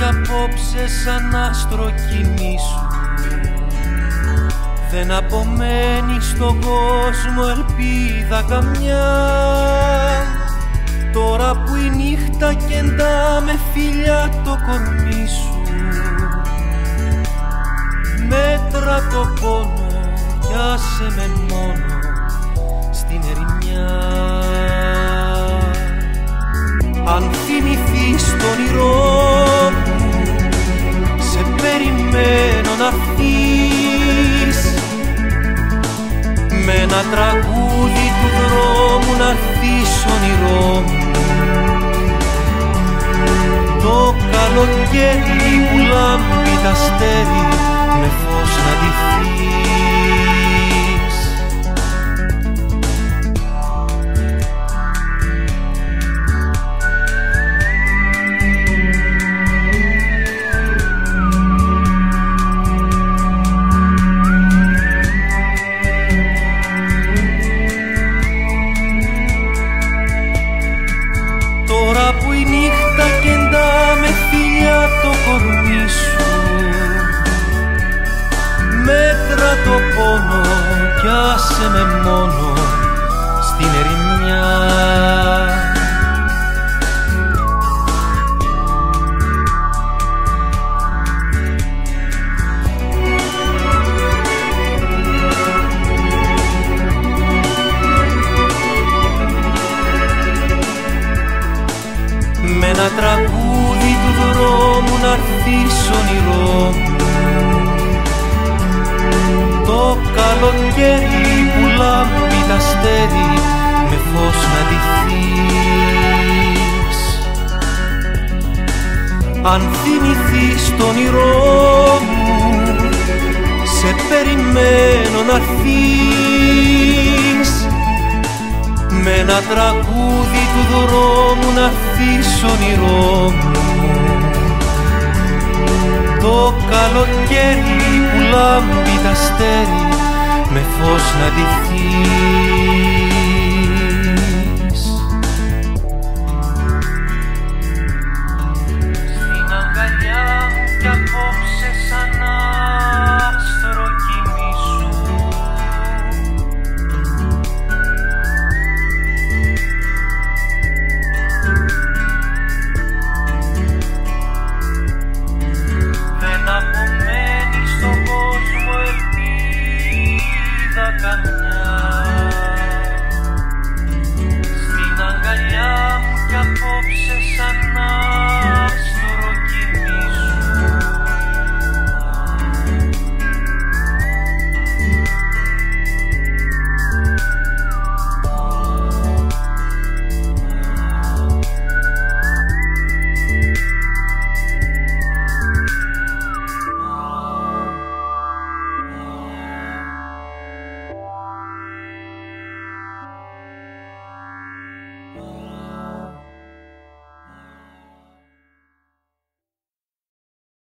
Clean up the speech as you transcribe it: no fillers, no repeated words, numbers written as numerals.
απόψε σαν άστρο κοιμήσου. Δεν απομένει στον κόσμο ελπίδα καμιά. Τώρα που η νύχτα κεντά με φιλιά το κορμί σου, μέτρα το πόνο κι άσε με μόνο στην ερημιά. Αν θυμηθείς το όνειρό μου, σε περιμένω να έρθεις με ένα τραγούδι του δρόμου να έρθεις όνειρό μου. Το καλοκαίρι που λάμπει τ' αστέρι με φως να ντυθείς. Τώρα που η νύχτα κεντά με φιλιά το κορμί σου, μέτρα το πόνο κι άσε με μόνο στην ερημιά. Με ένα τραγούδι του δρόμου να έρθεις όνειρό μου. Το καλοκαίρι που λάμπει τ' αστέρι με φως να ντυθείς. Αν θυμηθείς το όνειρό μου, σε περιμένω να έρθεις με ένα τραγούδι του δρόμου να έρθεις όνειρό μου. Το καλοκαίρι που λάμπει τ' αστέρι με φως να ντυθείς. Στην αγκαλιά μου κι απόψε σαν άστρο κοιμήσου. Δεν απομένει στον κόσμο ελπίδα καμιά.